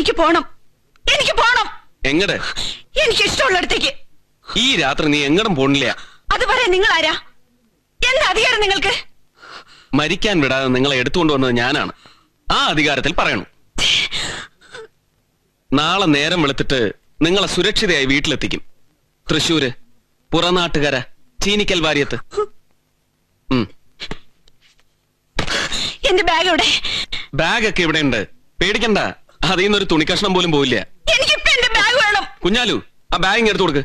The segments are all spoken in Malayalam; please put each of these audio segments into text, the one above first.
എനിക്ക് പോണം, എനിക്ക് പോണം. എങ്ങട്? എനിക്ക് ഇഷ്ടമുള്ളിടത്തേക്ക്. ഈ രാത്രി നീ എങ്ങടും പോണില്ല. അത് പറയാൻ നിങ്ങൾ ആരാ? എന്താ അധികാരം നിങ്ങൾക്ക്? മരിക്കാൻ വിടാതെ നിങ്ങളെ എടുത്തുകൊണ്ടുവന്നത് ഞാനാണ്. ആ അധികാരത്തിൽ പറയണം. നാളെ നേരം വെളുത്തിട്ട് നിങ്ങളെ സുരക്ഷിതയായി വീട്ടിലെത്തിക്കും. തൃശ്ശൂര്, പുറനാട്ടുകര, ചീനിക്കൽ വാര്യത്ത്. എന്റെ ബാഗ് എവിടെ? ബാഗൊക്കെ ഇവിടെ ഉണ്ട്, പേടിക്കണ്ട. അതിൽ നിന്നൊരു തുണിക്കഷ്ണം പോലും പോയില്ല. എനിക്കിപ്പോ എന്റെ ബാഗ് വേണം. കുഞ്ഞാലു, ആ ബാഗ് എടുത്തു കൊടുക്ക്.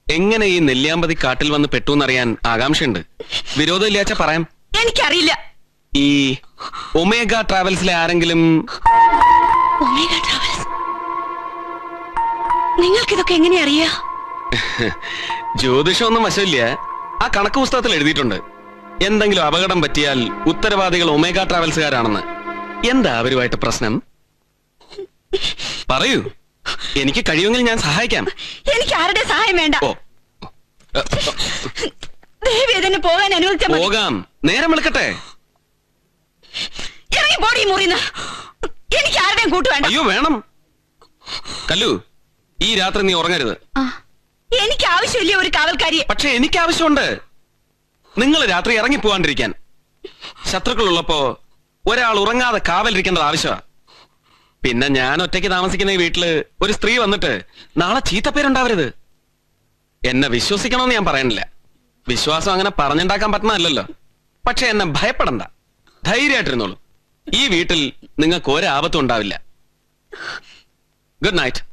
എങ്ങനെ ഈ നെല്ലിയാമ്പതി കാട്ടിൽ വന്ന് പെട്ടുന്നറിയാൻ ആകാംക്ഷയുണ്ട്. വിരോധമില്ലാച്ച പറയാം. എനിക്കറിയില്ല. ഈ ഒമേഗ ട്രാവൽസിലെ ആരെങ്കിലും? Omega travels? നിങ്ങൾക്കിതൊക്കെ എങ്ങനെ അറിയാ? ജ്യോതിഷമൊന്നും വശമില്ല. ആ കണക്ക് പുസ്തകത്തിൽ എഴുതിയിട്ടുണ്ട്. എന്തെങ്കിലും അപകടം പറ്റിയാൽ ഉത്തരവാദികൾ ഒമേഗ ട്രാവൽസുകാരാണെന്ന്. എന്താ അവരുമായിട്ട് പ്രശ്നം? പറയൂ, എനിക്ക് കഴിയുമെങ്കിൽ ഞാൻ സഹായിക്കാം. എനിക്ക് ആരുടെ സഹായം വേണ്ട. ദേവേദന് പോകാൻ അനുവദിച്ചാൽ മതി. പോകാം, നേരം വിളിക്കട്ടെ. ഇറങ്ങി പോടി മുറിന്ന്. എനിക്ക് ആരുടെയും കൂട്ട് വേണ്ട. അയ്യോ വേണം. കല്ലു, ഈ രാത്രി നീ ഉറങ്ങരുത്. എനിക്ക് ആവശ്യമില്ല ഒരു കാവൽക്കാരിയെ. പക്ഷെ എനിക്ക് ആവശ്യമുണ്ട്. നിങ്ങൾ രാത്രി ഇറങ്ങി പോവാണ്ടിരിക്കാൻ. ശത്രുക്കളുള്ളപ്പോ ഒരാൾ ഉറങ്ങാതെ കാവലിരിക്കേണ്ടത് ആവശ്യമാണ്. പിന്നെ ഞാൻ ഒറ്റയ്ക്ക് താമസിക്കുന്ന ഈ വീട്ടില് ഒരു സ്ത്രീ വന്നിട്ട് നാളെ ചീത്തപ്പേരുണ്ടാവരുത്. എന്നെ വിശ്വസിക്കണമെന്ന് ഞാൻ പറയണില്ല. വിശ്വാസം അങ്ങനെ പറഞ്ഞുണ്ടാക്കാൻ പറ്റുന്നതല്ലോ. പക്ഷെ എന്നെ ഭയപ്പെടണ്ട, ധൈര്യമായിട്ടിരുന്നോളൂ. ഈ വീട്ടിൽ നിങ്ങൾക്ക് ഒരാപത്തും ഉണ്ടാവില്ല. Good night.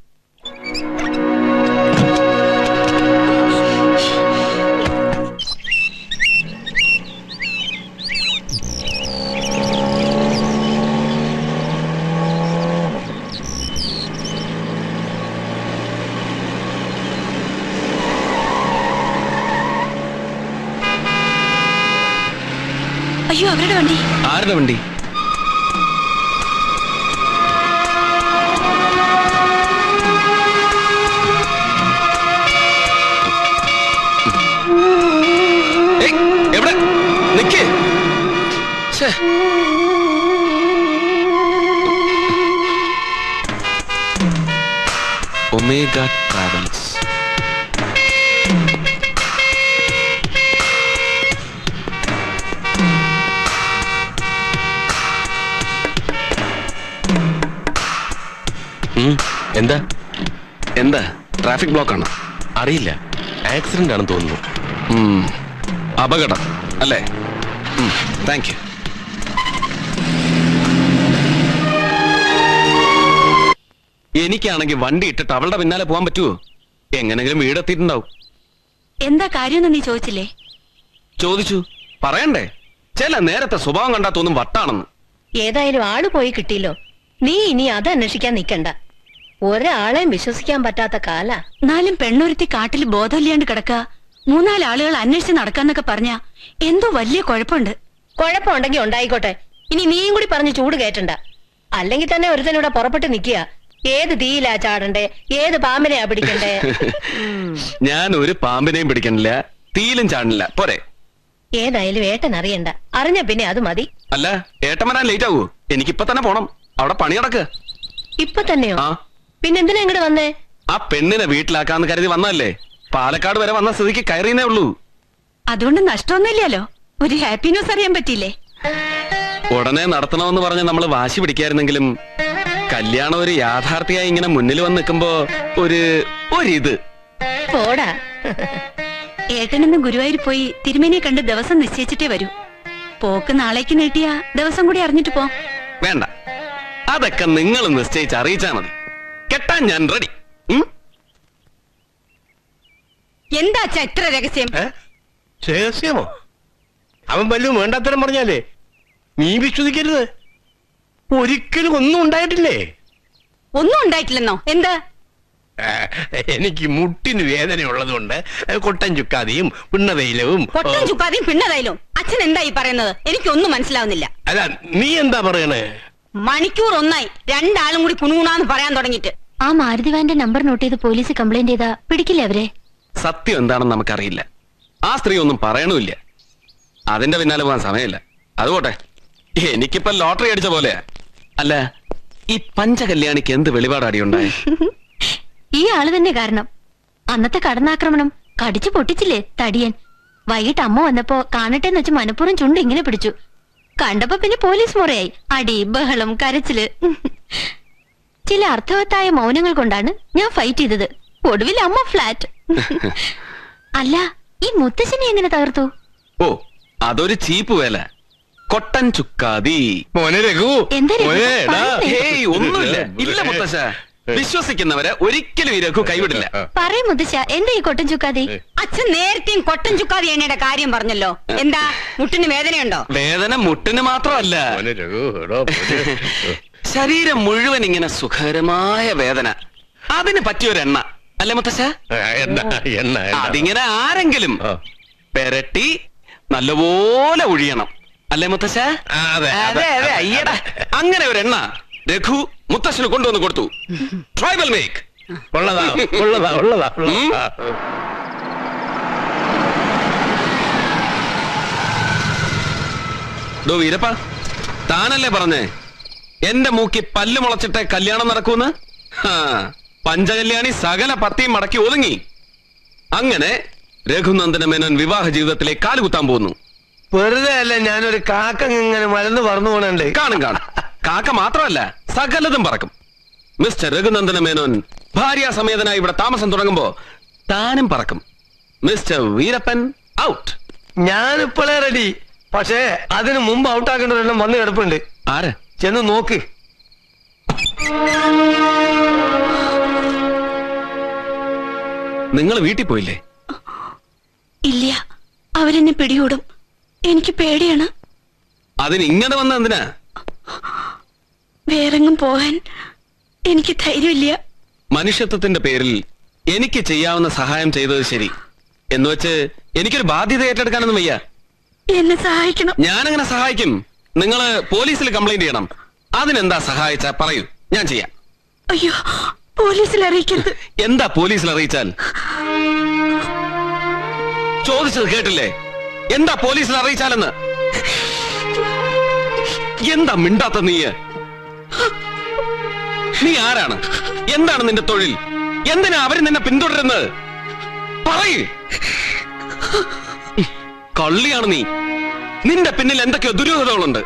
അയ്യോ, അവരുടെ വണ്ടി. ആരുടെ വണ്ടി? എവിടെ നിക്ക്? Omega travels. എന്താ എന്താ ട്രാഫിക് ബ്ലോക്ക് ആണോ? അറിയില്ല, ആക്സിഡന്റ് ആണെന്ന് തോന്നുന്നു. അപകടം അല്ലേ? Thank you. എനിക്കാണെങ്കിൽ വണ്ടി ഇട്ടിട്ട് അവളുടെ പിന്നാലെ പോകാൻ പറ്റുമോ? എങ്ങനെങ്കിലും വീടെത്തിയിട്ടുണ്ടാവും. എന്താ കാര്യമെന്ന് നീ ചോദിച്ചില്ലേ? ചോദിച്ചു, പറയണ്ടേ? ചില നേരത്തെ സ്വഭാവം കണ്ടാ തോന്നും വട്ടാണെന്ന്. ഏതായാലും ആള് പോയി കിട്ടിയല്ലോ. നീ ഇനി അത് അന്വേഷിക്കാൻ നിക്കണ്ട. ഒരാളെയും വിശ്വസിക്കാൻ പറ്റാത്ത കാല. എന്നാലും പെണ്ണൊരുത്തി കാട്ടിൽ ബോധമില്ലാണ്ട് കിടക്ക, 3-4 ആളുകൾ അന്വേഷിച്ച് നടക്കാന്നൊക്കെ പറഞ്ഞ എന്തോ വലിയ കുഴപ്പമുണ്ട്. കുഴപ്പമുണ്ടെങ്കിൽ ഉണ്ടായിക്കോട്ടെ. ഇനി നീയും കൂടി പറഞ്ഞ് ചൂട് കയറ്റണ്ട. അല്ലെങ്കിൽ തന്നെ ഒരുത്തനൂടെ പുറപ്പെട്ട് നിക്കുക. ഏത് തീയിലാ ചാടണ്ടേ, ഏത് പാമ്പിനെയാ പിടിക്കണ്ടേ? ഞാൻ ഒരു പാമ്പിനെയും പിടിക്കണില്ല, തീയിലും ചാടില്ല. പോരെ? ഏതായാലും ഏട്ടൻ അറിയണ്ട. അറിഞ്ഞ പിന്നെ അത് മതി. അല്ല, ഏട്ടൻ വരാൻ ലേറ്റ് ആവൂ? എനിക്കിപ്പൊ തന്നെ പോണം. അവിടെ പണി നടക്കുക. ഇപ്പൊ തന്നെയോ? ആ, പിന്നെന്തിനാ ഇങ്ങോട്ട് വന്നേ? ആ പെണ്ണിനെ വീട്ടിലാക്കാന്ന് കരുതി വന്നല്ലേ. പാലക്കാട് വരെ വന്ന സ്ഥിതിക്ക് കയറിയേ ഉള്ളൂ. അതുകൊണ്ട് നഷ്ടമൊന്നുമില്ലല്ലോ. ഒരു ഹാപ്പി ന്യൂസ് അറിയാൻ പറ്റിയില്ലേ? ഉടനെ നടത്തണമെന്ന് പറഞ്ഞ് നമ്മൾ വാശി പിടിക്കായിരുന്നെങ്കിലും കല്യാണം ഒരു യാഥാർത്ഥ്യമായി ഇങ്ങനെ മുന്നിൽ വന്ന് നിൽക്കുമ്പോ ഒരിത്. പോടാ. ഏട്ടനെന്ന് ഗുരുവായൂർ പോയി തിരുമേനിയെ കണ്ട് ദിവസം നിശ്ചയിച്ചിട്ടേ വരൂ. പോക്ക് നാളേക്ക് നീട്ടിയ ദിവസം കൂടി അറിഞ്ഞിട്ട് പോ. വേണ്ട, അതൊക്കെ നിങ്ങൾ നിശ്ചയിച്ച് അറിയിച്ചാ മതി. കെട്ടാൻ ഞാൻ റെഡി. എന്താ ഇത്ര രഹസ്യം? രഹസ്യമോ? അവൻ വല്ലതും വേണ്ടാത്തരം പറഞ്ഞാലേ നീ വിശ്വസിക്കരുത്. ഒരിക്കലും ഒന്നും ഉണ്ടായിട്ടില്ലേ? ഒന്നും ഉണ്ടായിട്ടില്ലെന്നോ? എന്താ? എനിക്ക് മുട്ടിന് വേദന ഉള്ളതുകൊണ്ട് കൊട്ടൻ ചുക്കാതിയും പിണ്ണതൈലവും. കൊട്ടൻ ചുക്കാതിയും പിണ്ണതൈലവും? അച്ഛൻ എന്താ ഈ പറയുന്നത്? എനിക്കൊന്നും മനസ്സിലാവുന്നില്ല. അല്ല, നീ എന്താ പറയണേ? മണിക്കൂർ ഒന്നായി രണ്ടാളും കൂടി കുണുകുണാന്ന് പറയാൻ തുടങ്ങിട്ട്. ആ മാരുതി വാന്റെ നമ്പർ നോട്ട് ചെയ്ത് പോലീസ് കംപ്ലൈന്റ് ചെയ്താ പിടിക്കില്ലേ അവരെ? സത്യം എന്താണെന്ന് നമുക്കറിയില്ല. ആ സ്ത്രീ ഒന്നും പറയണമില്ല. അതിന്റെ പിന്നാലെ പോകാൻ സമയമില്ല. അതുപോട്ടെ, എനിക്കിപ്പോ ലോട്ടറി അടിച്ച പോലെയാ. അല്ല, ഈ പഞ്ചകല്യാണിക്ക് എന്ത് വെളിപാടാടി ഉണ്ടായി? ഈ ആള് തന്നെ കാരണം. അന്നത്തെ കടന്നാക്രമണം കടിച്ചു പൊട്ടിച്ചില്ലേ തടിയൻ. വൈകിട്ട് അമ്മ വന്നപ്പോ കാണട്ടെന്ന് വെച്ച് മനപ്പുറം ചുണ്ട് ഇങ്ങനെ പിടിച്ചു. കണ്ടപ്പോ പിന്നെ പോലീസ് മുറയായി. അടി, ബഹളം, കരച്ചില്. ചില അർത്ഥവത്തായ മൗനങ്ങൾ കൊണ്ടാണ് ഞാൻ ഫൈറ്റ് ചെയ്തത്. ഒടുവിൽ അമ്മ ഫ്ലാറ്റ്. അല്ല, ഈ മുത്തശ്ശനെ എങ്ങനെ തകർത്തു? ഓ, അതൊരു ചീപ്പ് വേല. കൊട്ടൻ ചുക്കാതി. മോനെ രഘു, എന്താ രഘു? മോനെ, എടാ. പറഞ്ഞേ. ഹേയ്, ഒന്നുമില്ല. ഇല്ല മുത്തശ്ശ, വിശ്വസിക്കുന്നവരെ ഒരിക്കലും ഈ രഘു കൈവിടില്ല. പറയും മുത്തശ്ശ, എന്താ ഈ കൊട്ടൻ ചുക്കാതി? അച്ഛൻ നേരത്തെയും കൊട്ടൻ ചുക്കാതി എണ്ണയുടെ കാര്യം പറഞ്ഞല്ലോ. എന്താ, മുട്ടിന് വേദനയുണ്ടോ? വേദന മുട്ടിന് മാത്രമല്ല, മോനെ രഘു, എടാ, മോനെ. ശരീരം മുഴുവൻ ഇങ്ങനെ സുഖകരമായ വേദന. അതിന് പറ്റിയൊരെണ്ണ അല്ലേ മുത്തശ്ശ? എണ്ണ എണ്ണ എണ്ണ. അതിങ്ങനെ ആരെങ്കിലും ആ. പെരട്ടി നല്ലപോലെ ഒഴിയണം അല്ലേ മുത്തശ്ശ? ആ, അതെ, അതെ അതെ, അയ്യടാ. അങ്ങനെ ഒരെണ്ണ രഘു മുത്തശ്ശന് കൊണ്ടുവന്ന് കൊടുത്തു. Tribal make. ഉള്ളതാ ഉള്ളതാ ഉള്ളതാ ഉള്ളതാ. ഡോ വീരപ്പ, താനല്ലേ പറഞ്ഞേ എന്റെ മൂക്കി പല്ല് മുളച്ചിട്ട് കല്യാണം നടക്കൂന്ന്? പഞ്ചകല്യാണി സകല പത്തിയും മടക്കി ഒതുങ്ങി. അങ്ങനെ രഘുനന്ദന മേനോൻ വിവാഹ ജീവിതത്തിലേക്ക് കാലുകുത്താൻ പോകുന്നു. വെറുതെ അല്ല, ഞാനൊരു കാക്ക ഇങ്ങനെ മലന്ന് പറന്നു പോണുണ്ട്. കാണും കാണും. കാക്ക മാത്രമല്ല, സകലതും പറക്കും. മിസ്റ്റർ രഘുനന്ദന മേനോൻ ഭാര്യാസമേതനായി ഇവിടെ താമസം തുടങ്ങുമ്പോ താനും പറക്കും. Mister Veerappan out. ഞാനിപ്പോഴേ റെഡി. പക്ഷേ അതിന് മുമ്പ് ഔട്ടാക്കേണ്ടവരെല്ലാം വന്ന് കിടപ്പുണ്ട്. ആര്? ചെന്ന് നോക്ക്. നിങ്ങൾ വീട്ടിൽ പോയില്ലേ? ഇല്ല, അവരെന്നെ പിടികൂടും. എനിക്ക് പേടിയാണ്. അതിന് ഇങ്ങനെ വന്ന എന്തിനാ? വേറെങ്ങും പോകാൻ എനിക്ക് ധൈര്യമില്ല. മനുഷ്യത്വത്തിന്റെ പേരിൽ എനിക്ക് ചെയ്യാവുന്ന സഹായം ചെയ്തത് ശരി എന്നുവെച്ച് എനിക്കൊരു ബാധ്യത ഏറ്റെടുക്കാനൊന്നും വയ്യ. എന്നെ സഹായിക്കണം. ഞാനങ്ങനെ സഹായിക്കും. നിങ്ങള് പോലീസിൽ കംപ്ലൈന്റ് ചെയ്യണം. അതിനെന്താ സഹായിച്ച പറയൂ, ഞാൻ ചെയ്യാം. അയ്യോ, പോലീസിൽ അറിയിക്കരുത്. എന്താ പോലീസിൽ അറിയിച്ചാൽ? ചോദിച്ചത് കേട്ടില്ലേ? എന്താ പോലീസിൽ അറിയിച്ചാലെന്ന്? എന്താ മിണ്ടാത്ത നീ? നീ ആരാണ്? എന്താണ് നിന്റെ തൊഴിൽ? എന്തിനാ അവര് നിന്നെ പിന്തുടരുന്നത്? പറയ്. കള്ളിയാണ് നീ. നിന്റെ പിന്നിൽ എന്തൊക്കെയോ ദുരൂഹതകളുണ്ട്.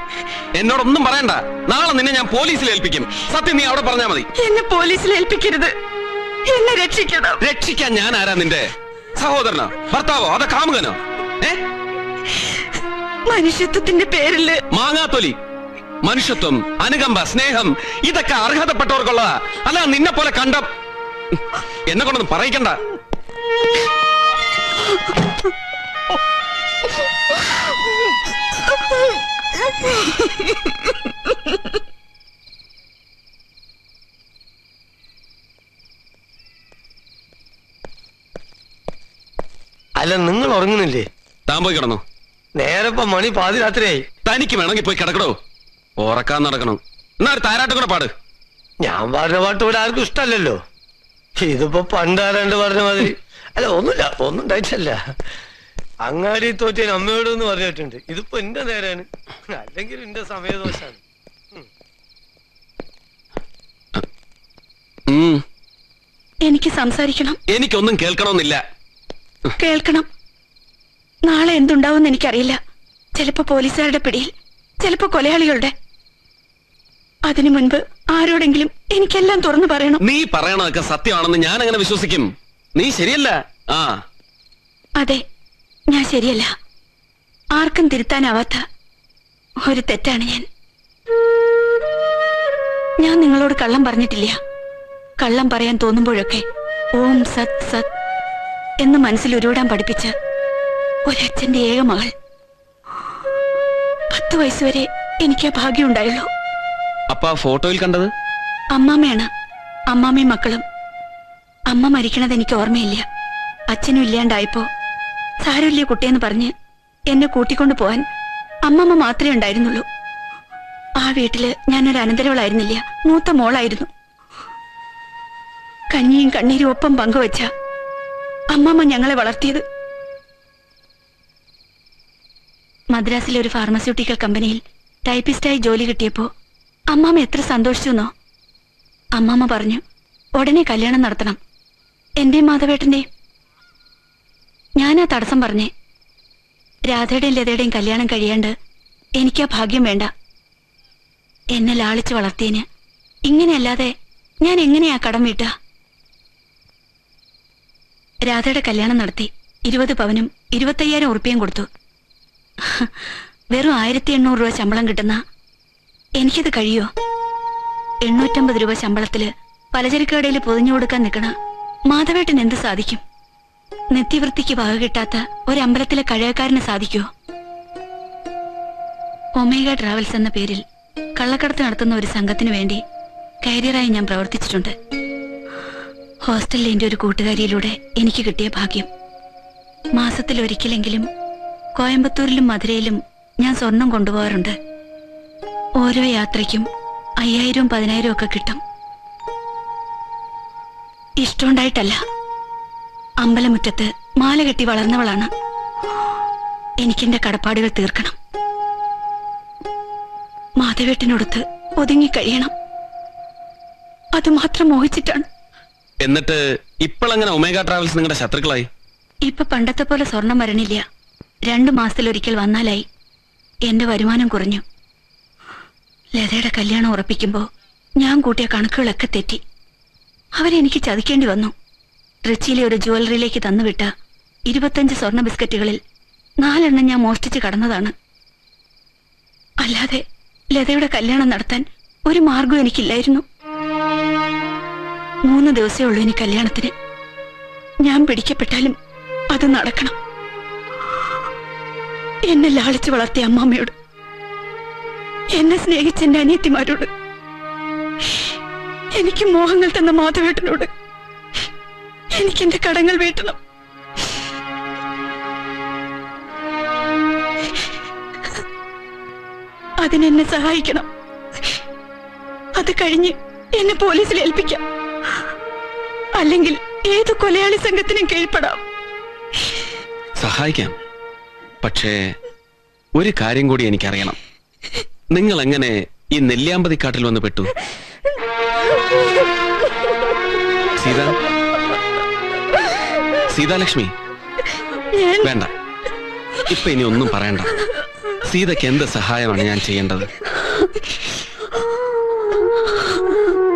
എന്നോടൊന്നും പറയണ്ട. നാളെ നിന്നെ ഞാൻ പോലീസിൽ ഏൽപ്പിക്കും. സത്യം നീ അവിടെ പറഞ്ഞാ മതി. എന്നെ പോലീസിൽ ഏൽപ്പിക്കരുത്. എന്നെ രക്ഷിക്കണം. രക്ഷിക്കാൻ ഞാൻ ആരാ? നിന്റെ സഹോദരനോ, ഭർത്താവോ, അതോ കാമുകനോ? മനുഷ്യത്വത്തിന്റെ പേരില് മാങ്ങാത്തൊലി. മനുഷ്യത്വം, അനുകമ്പ, സ്നേഹം ഇതൊക്കെ അർഹതപ്പെട്ടവർക്കുള്ളതാ. അല്ല നിന്നെ പോലെ കണ്ട എന്നെ കൊണ്ടൊന്നും പറയിക്കണ്ട. അല്ല, നിങ്ങൾ ഉറങ്ങുന്നില്ലേ? താൻ പോയി കിടന്നു. നേരെ ഇപ്പൊ മണി പാതിരാത്രിയായി. തനിക്ക് വേണമെങ്കിൽ പോയി കിടക്കണോ. ഉറക്കാൻ നടക്കണം. എന്നാ ഒരു താരാട്ടും കൂടെ പാട്. ഞാൻ പറഞ്ഞ പാട്ട് ഇവിടെ ആർക്കും ഇഷ്ടമല്ലല്ലോ. ഇതിപ്പോ പണ്ടാരാണ്ട് പറഞ്ഞ മാതിരി. അല്ല, ഒന്നുമില്ല, ഒന്നും ഉണ്ടായിട്ടല്ല. അങ്ങാടി തോറ്റ അമ്മയോടൊന്ന് പറഞ്ഞിട്ടുണ്ട്. ഇതിപ്പോ എന്റെ നേരാണ്, അല്ലെങ്കിൽ എന്റെ സമയദോഷാണ്. എനിക്ക് സംസാരിക്കണം. എനിക്കൊന്നും കേൾക്കണമെന്നില്ല. കേൾക്കണം. നാളെ എന്തുണ്ടാവും എനിക്കറിയില്ല. ചിലപ്പോ പോലീസുകാരുടെ പിടിയിൽ, ചിലപ്പോ കൊലയാളികളുടെ. അതിനു മുൻപ് ആരോടെങ്കിലും എനിക്കെല്ലാം തുറന്നു പറയണം. നീ പറയണതൊക്കെ സത്യമാണെന്ന് ഞാൻ അങ്ങനെ വിശ്വസിക്കും. നീ ശരിയല്ല. അതെ, ഞാൻ ശരിയല്ല. ആർക്കും തിരുത്താനാവാത്ത ഒരു തെറ്റാണ് ഞാൻ. ഞാൻ നിങ്ങളോട് കള്ളം പറഞ്ഞിട്ടില്ല. കള്ളം പറയാൻ തോന്നുമ്പോഴൊക്കെ ഓം സത് സത് എന്ന് മനസ്സിൽ ഉരുവിടാൻ പഠിപ്പിച്ച ഒരച്ഛന്റെ ഏക മകൾ. 10 വയസ്സുവരെ എനിക്ക് ആ ഭാഗ്യം ഉണ്ടായുള്ളൂ. അപ്പൊ ആ ഫോട്ടോയിൽ കണ്ടത് അമ്മാമ്മയാണ്. അമ്മാമ്മയും മക്കളും. അമ്മ മരിക്കണത് എനിക്ക് ഓർമ്മയില്ല. അച്ഛനും ഇല്ലാണ്ടായപ്പോ സാരമില്ല കുട്ടിയെന്ന് പറഞ്ഞ് എന്നെ കൂട്ടിക്കൊണ്ടു പോവാൻ അമ്മമ്മ മാത്രമേ ഉണ്ടായിരുന്നുള്ളൂ. ആ വീട്ടില് ഞാനൊരു അനന്തരവളായിരുന്നില്ല, മൂത്ത മോളായിരുന്നു. കഞ്ഞിയും കണ്ണീരും ഒപ്പം പങ്കുവച്ച അമ്മമ്മ ഞങ്ങളെ വളർത്തിയത്. മദ്രാസിലെ ഒരു ഫാർമസ്യൂട്ടിക്കൽ കമ്പനിയിൽ ടൈപ്പിസ്റ്റായി ജോലി കിട്ടിയപ്പോ അമ്മാമ്മ എത്ര സന്തോഷിച്ചെന്നോ. അമ്മാമ്മ പറഞ്ഞു ഉടനെ കല്യാണം നടത്തണം, എന്റെയും മാധവേട്ടന്റെയും. ഞാനാ തടസ്സം പറഞ്ഞേ. രാധയുടെയും ലതയുടെയും കല്യാണം കഴിയാണ്ട് എനിക്കാ ഭാഗ്യം വേണ്ട. എന്നെ ലാളിച്ചു വളർത്തിയതിന് ഇങ്ങനെയല്ലാതെ ഞാൻ എങ്ങനെയാ കടം വീട്ടുക? രാധയുടെ കല്യാണം നടത്തി 20 പവനും 25,000 ഉറുപ്പിയും കൊടുത്തു. വെറും 1,800 രൂപ ശമ്പളം കിട്ടുന്ന എനിക്കിത് കഴിയോ? 850 രൂപ ശമ്പളത്തില് പലചരക്ക് കടയിൽ പൊതിഞ്ഞു കൊടുക്കാൻ നിൽക്കണ മാധവേട്ടൻ എന്ത് സാധിക്കും? നിത്യവൃത്തിക്ക് വക കിട്ടാത്ത ഒരമ്പലത്തിലെ കഴകക്കാരന് സാധിക്കുമോ? ഒമേഗ ട്രാവൽസ് എന്ന പേരിൽ കള്ളക്കടത്ത് നടത്തുന്ന ഒരു സംഘത്തിനു വേണ്ടി കാരിയറായി ഞാൻ പ്രവർത്തിച്ചിട്ടുണ്ട്. ഹോസ്റ്റലിൽ എന്റെ ഒരു കൂട്ടുകാരിയിലൂടെ എനിക്ക് കിട്ടിയ ഭാഗ്യം. മാസത്തിൽ ഒരിക്കലെങ്കിലും കോയമ്പത്തൂരിലും മധുരയിലും ഞാൻ സ്വർണം കൊണ്ടുപോകാറുണ്ട്. ഓരോ യാത്രയ്ക്കും 5,000 10,000 ഒക്കെ കിട്ടും. ഇഷ്ടമുണ്ടായിട്ടല്ല. അമ്പലമുറ്റത്ത് മാല കെട്ടി വളർന്നവളാണ്. എനിക്കെന്റെ കടപ്പാടുകൾ തീർക്കണം. മാധവേട്ടനോടൊത്ത് ഒതുങ്ങി കഴിയണം. അതുമാത്രം മോഹിച്ചിട്ടാണ്. എന്നിട്ട് ഇപ്പോഴെങ്ങനെ ഒമേഗ ട്രാവൽസ് നിങ്ങളുടെ ശത്രുക്കളായി? ഇപ്പൊ പണ്ടത്തെ പോലെ സ്വർണം വരണില്ല. 2 മാസത്തിലൊരിക്കൽ വന്നാലായി. എന്റെ വരുമാനം കുറഞ്ഞു. ലതയുടെ കല്യാണം ഉറപ്പിക്കുമ്പോ ഞാൻ കൂട്ടിയ കണക്കുകളൊക്കെ തെറ്റി. അവരെനിക്ക് ചതിക്കേണ്ടി വന്നു. ട്രിച്ചിയിലെ ഒരു ജ്വല്ലറിയിലേക്ക് തന്നുവിട്ട 25 സ്വർണ്ണ ബിസ്ക്കറ്റുകളിൽ 4 എണ്ണം ഞാൻ മോഷ്ടിച്ച് കടന്നതാണ്. അല്ലാതെ ലതയുടെ കല്യാണം നടത്താൻ ഒരു മാർഗവും എനിക്കില്ലായിരുന്നു. 3 ദിവസമേ ഉള്ളൂ ഇനി കല്യാണത്തിന്. ഞാൻ പിടിക്കപ്പെട്ടാലും അത് നടക്കണം. എന്നെ ലാളിച്ചു വളർത്തിയ അമ്മാമ്മയോട്, എന്നെ സ്നേഹിച്ച എന്റെ അനിയത്തിമാരോട്, എനിക്ക് മോഹങ്ങൾ തന്ന മാധവേട്ടനോട് എനിക്കെന്റെ കടങ്ങൾ വീട്ടണം. അതിനെന്നെ സഹായിക്കണം. അത് കഴിഞ്ഞ് എന്നെ പോലീസിൽ ഏൽപ്പിക്കാം. അല്ലെങ്കിൽ ഏത് കൊലയാളി സംഘത്തിനും കീഴ്പ്പെടാം. സഹായിക്കാം. പക്ഷേ ഒരു കാര്യം കൂടി എനിക്കറിയണം. നിങ്ങൾ എങ്ങനെ ഈ നെല്ലിയാമ്പതിക്കാട്ടിൽ വന്ന് പെട്ടു? സീതാലക്ഷ്മി, വേണ്ട, ഇപ്പൊ ഇനി ഒന്നും പറയണ്ട. സീതയ്ക്ക് എന്ത് സഹായമാണ് ഞാൻ ചെയ്യേണ്ടത്?